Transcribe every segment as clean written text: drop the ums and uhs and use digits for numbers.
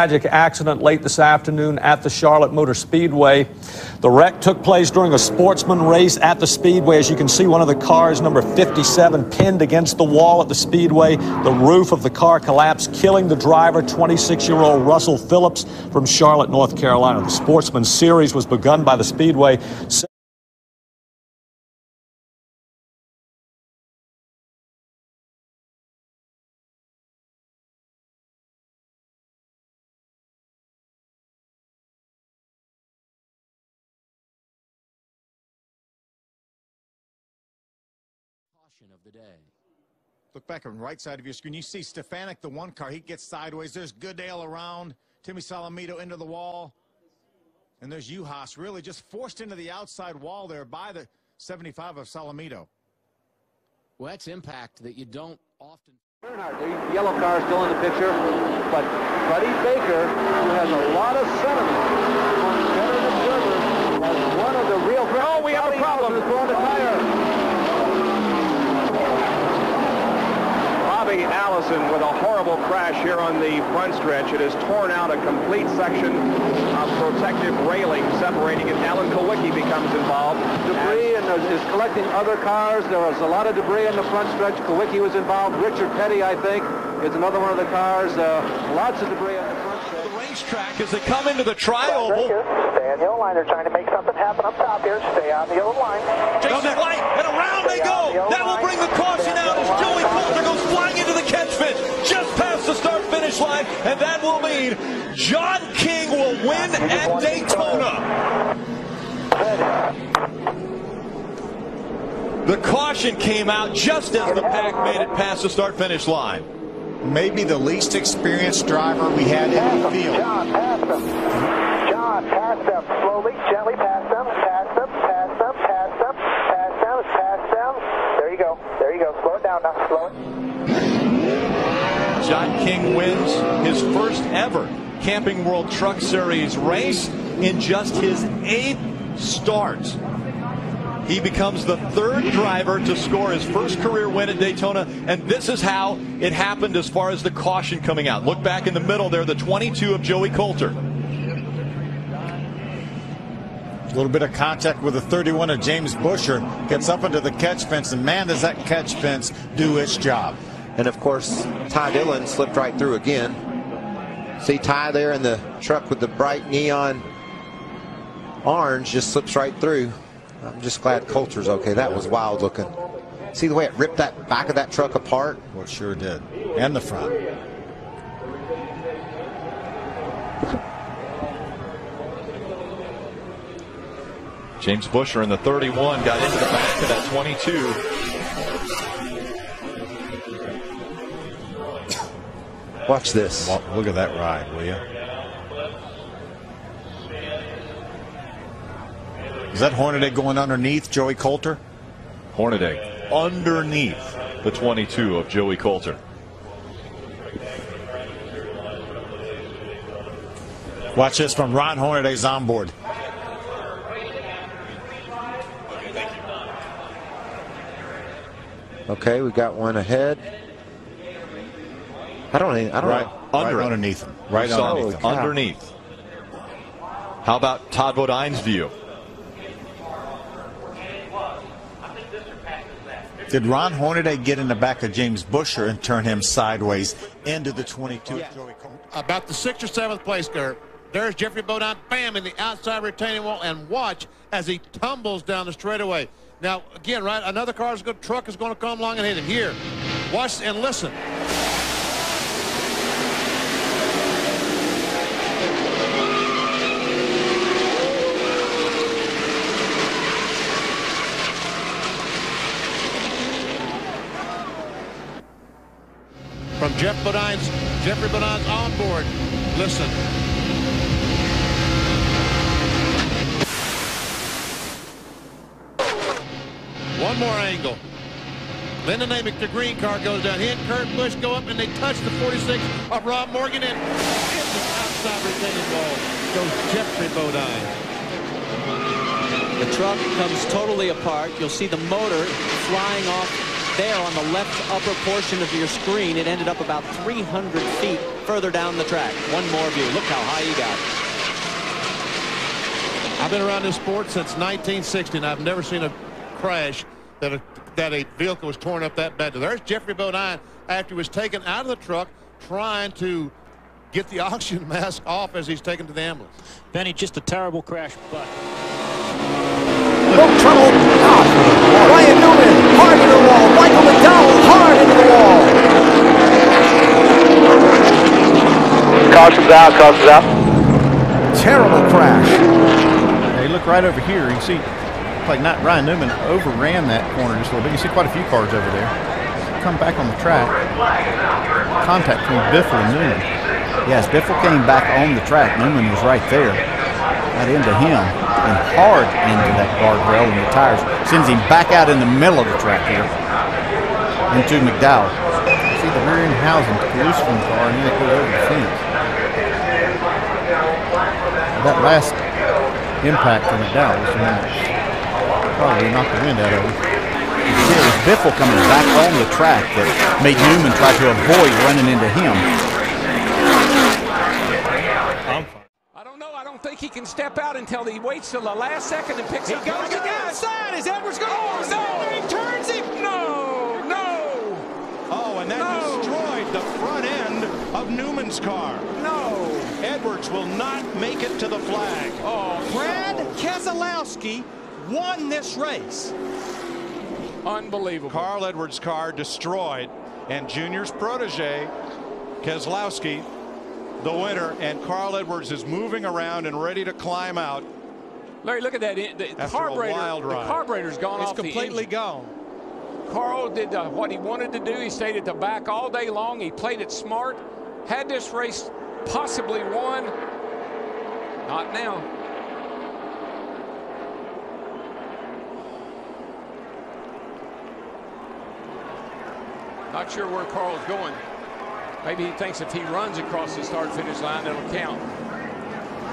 Tragic accident late this afternoon at the Charlotte Motor Speedway. The wreck took place during a sportsman race at the Speedway. As you can see, one of the cars, number 57, pinned against the wall at the Speedway. The roof of the car collapsed, killing the driver, 26-year-old Russell Phillips from Charlotte, North Carolina. The sportsman series was begun by the Speedway. Of the day. Look back on the right side of your screen. You see Stefanik, the one car. He gets sideways. There's Goodale around. Timmy Salamito into the wall. And there's Juhas really just forced into the outside wall there by the 75 of Salamito. Well, that's impact that you don't often. Bernhardt, the yellow car is still in the picture, but Buddy Baker, who has a lot of sentiment among veteran observers, as one of the real. Oh, we have a problem. Is throwing the tire. Bobby Allison with a horrible crash here on the front stretch. It has torn out a complete section of protective railing separating it. Alan Kowicki becomes involved. Debris and is collecting other cars. There was a lot of debris in the front stretch. Kowicki was involved. Richard Petty, I think, is another one of the cars. Lots of debris on the front stretch. The racetrack as they come into the tri-oval. Stay on the yellow line. They're trying to make something happen up top here. Stay on the yellow line. Jason White, and around they go. That will bring the caution out as Joey Coulter goes flying into the catch pit just past the start-finish line, and that will mean John King will win at Daytona. The caution came out just as the pack made it past the start-finish line. Maybe the least experienced driver we had in the field. John, pass them. John, pass them. Slowly, gently pass them. Pass them, pass them, pass them, pass them, pass them. There you go. There you go. Slow it down now. Slow it. John King wins his first ever Camping World Truck Series race in just his 8th start. He becomes the 3rd driver to score his first career win at Daytona, and this is how it happened as far as the caution coming out. Look back in the middle there, the 22 of Joey Coulter. A little bit of contact with the 31 of James Busher. Gets up into the catch fence, and man, does that catch fence do its job. And of course, Ty Dillon slipped right through again. See Ty there in the truck with the bright neon orange, just slips right through. I'm just glad Coulter's okay. That was wild looking. See the way it ripped that back of that truck apart? Well, it sure did. And the front. James Busher in the 31 got into the back of that 22. Watch this. Well, look at that ride, will you? Is that Hornaday going underneath Joey Coulter? Hornaday underneath the 22 of Joey Coulter. Watch this from Ron Hornaday's onboard. Okay, we got one ahead. I don't know. Right underneath him. Right underneath him. Underneath. How about Todd Bodine's view? Did Ron Hornaday get in the back of James Busher and turn him sideways into the 22? Yeah. About the 6th or 7th place car. There's Jeffrey Bodine, bam, in the outside retaining wall, and watch as he tumbles down the straightaway. Now, again, right, another truck is going to come along and hit him. Here, watch and listen. From Jeffrey Bodine's onboard. Listen. One more angle. Lyndon Amick, the green car, goes down. He and Kurt Busch go up, and they touch the 46 of Rob Morgan, and in the outside retaining wall goes Jeffrey Bodine. The truck comes totally apart. You'll see the motor flying off there on the left upper portion of your screen. It ended up about 300 feet further down the track. One more view. Look how high he got. I've been around this sport since 1960, and I've never seen a crash that a vehicle was torn up that bad. There's Jeffrey Bodine after he was taken out of the truck trying to get the oxygen mask off as he's taken to the ambulance. Benny, just a terrible crash, but... Look, trouble. Ryan Newman, hard into the wall. Michael McDowell, hard into the wall. Caution's out, caution's out. Terrible crash. Yeah, you look right over here, you see, like not Ryan Newman overran that corner just a little bit. You see quite a few cars over there. Come back on the track. Contact between Biffle and Newman. Yes, Biffle came back on the track. Newman was right there. Got into him and hard into that guardrail and the tires. Sends him back out in the middle of the track here into McDowell. See the rear end housing loose from the car and then it goes over the fence. That last impact from McDowell was the one that probably knocked the wind out of him. It was Biffle coming back on the track that made Newman try to avoid running into him. I don't know. I don't think he can step out until he waits till the last second and picks up. He goes to the outside. Is Edwards going? Oh, no. He turns him. No, no. Oh, and that destroyed the front end of Newman's car. No. Edwards will not make it to the flag. Oh, Brad Keselowski won this race. Unbelievable. Carl Edwards' car destroyed, and Junior's protege, Keselowski, the winner, and Carl Edwards is moving around and ready to climb out. Larry, look at that. The carburetor's gone off. It's completely gone. Carl did what he wanted to do. He stayed at the back all day long. He played it smart. Had this race possibly won. Not now. Not sure where Carl's going. Maybe he thinks if he runs across the start-finish line, it'll count.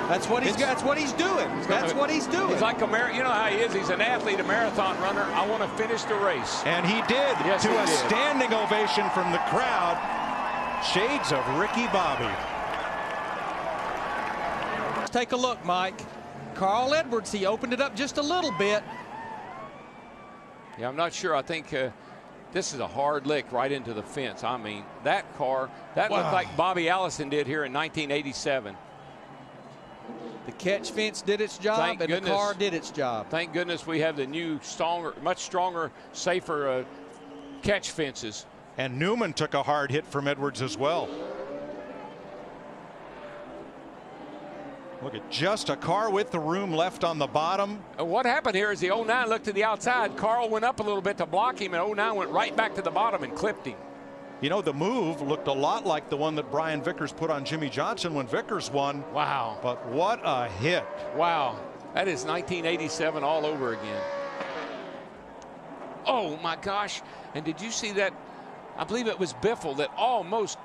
That's what he's doing. That's what he's doing. He's like a you know how he is. He's an athlete, a marathon runner. I want to finish the race. And he did, yes, to he a did. standing ovation from the crowd. Shades of Ricky Bobby. Let's take a look, Mike. Carl Edwards, he opened it up just a little bit. Yeah, I'm not sure. I think this is a hard lick right into the fence. I mean, that car, that looked like Bobby Allison did here in 1987. The catch fence did its job, and the car did its job. Thank goodness we have the new, much stronger, safer catch fences. And Newman took a hard hit from Edwards as well. Look at just a car with the room left on the bottom. What happened here is the 09 looked to the outside. Carl went up a little bit to block him, and 09 went right back to the bottom and clipped him. You know, the move looked a lot like the one that Brian Vickers put on Jimmy Johnson when Vickers won. Wow. But what a hit. Wow. That is 1987 all over again. Oh, my gosh. And did you see that? I believe it was Biffle that almost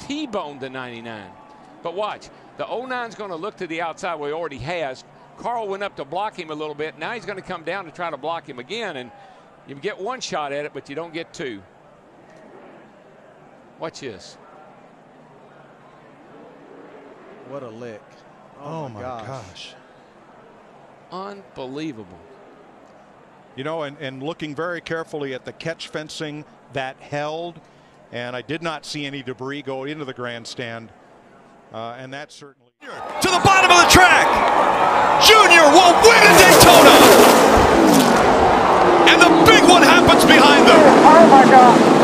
T-boned the 99. But watch. The 09's going to look to the outside where he already has. Carl went up to block him a little bit. Now he's going to come down to try to block him again. And you get one shot at it, but you don't get two. Watch this. What a lick. Oh my gosh. Unbelievable. You know, and looking very carefully at the catch fencing that held, and I did not see any debris go into the grandstand. And that certainly. To the bottom of the track. Junior will win at Daytona. And the big one happens behind them. Oh my God.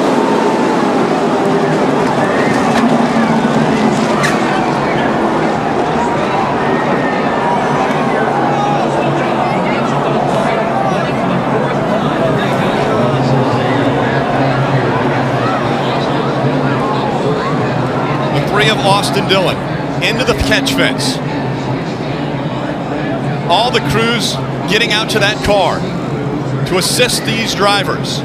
Of Austin Dillon into the catch fence. All the crews getting out to that car to assist these drivers.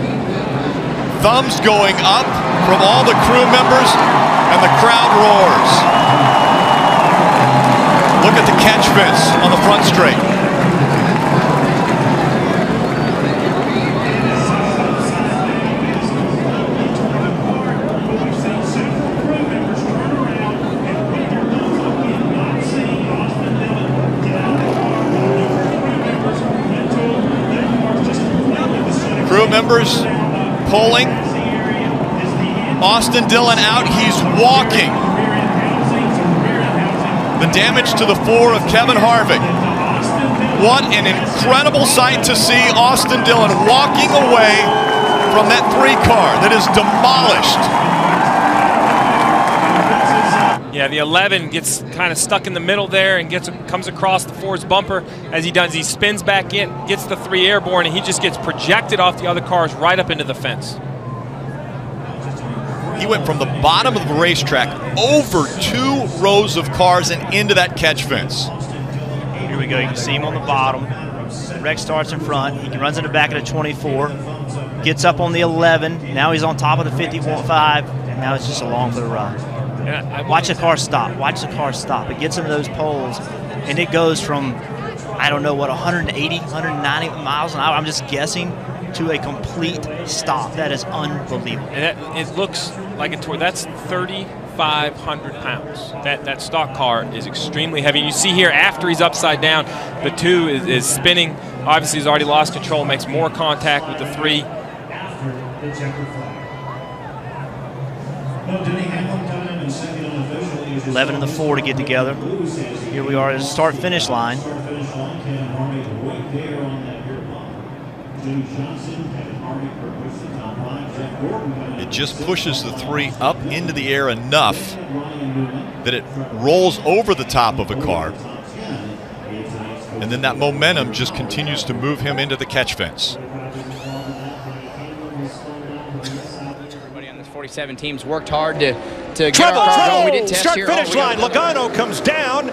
Thumbs going up from all the crew members, and the crowd roars. Look at the catch fence on the front straight. members pulling. Austin Dillon out, he's walking. The damage to the 4 of Kevin Harvick. What an incredible sight to see Austin Dillon walking away from that 3 car that is demolished. Yeah, the 11 gets kind of stuck in the middle there and comes across the 4's bumper. As he does, he spins back in, gets the 3 airborne, and he just gets projected off the other cars right up into the fence. He went from the bottom of the racetrack over 2 rows of cars and into that catch fence. Here we go. You can see him on the bottom. Rex starts in front. He runs in the back of the 24. Gets up on the 11. Now he's on top of the 51.5. And now it's just along for the ride. Watch the car stop. Watch the car stop. It gets into those poles, and it goes from, I don't know what, 180, 190 miles an hour, I'm just guessing, to a complete stop. That is unbelievable. And it looks like that's 3,500 pounds. That stock car is extremely heavy. You see here, after he's upside down, the 2 is spinning. Obviously, he's already lost control, makes more contact with the 3. 11 and the 4 to get together. Here we are at the start-finish line. It just pushes the 3 up into the air enough that it rolls over the top of a car. And then that momentum just continues to move him into the catch fence. 47 teams worked hard to get our car going. We did test Start here. finish line. Logano comes down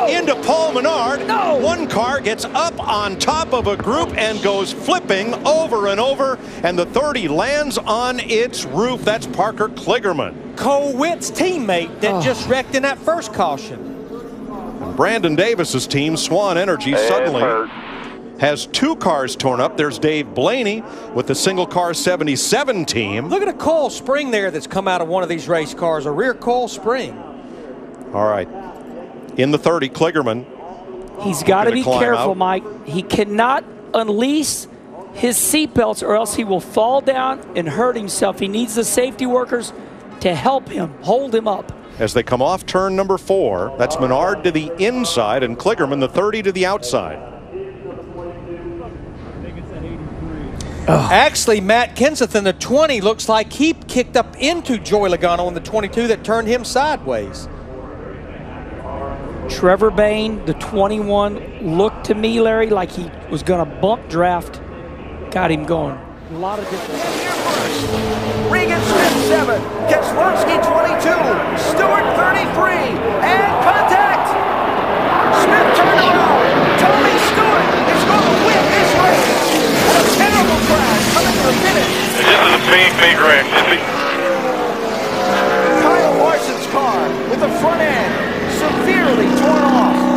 into Paul Menard. One car gets up on top of a group and goes flipping over and over, and the 30 lands on its roof. That's Parker Kligerman, Cole Witt's teammate that just wrecked in that first caution. Brandon Davis's team, Swan Energy, suddenly has 2 cars torn up. There's Dave Blaney with the single car 77 team. Look at a coil spring there that's come out of one of these race cars, a rear coil spring. All right. In the 30, Kligerman. He's got to be careful, Mike. He cannot unleash his seatbelts or else he will fall down and hurt himself. He needs the safety workers to help him, hold him up. As they come off turn number 4, that's Menard to the inside and Kligerman, the 30, to the outside. Actually, Matt Kenseth in the 20 looks like he kicked up into Joey Logano in the 22 that turned him sideways. Trevor Bayne, the 21, looked to me, Larry, like he was going to bump draft. Got him going. A lot of different. Regan Smith 7, Keselowski 22, Stewart 33, and contact! Smith turned around. Tony Stewart is going to win this race. A terrible crash coming to the finish. This is a big wreck. Kyle Larson's car with the front end severely torn off.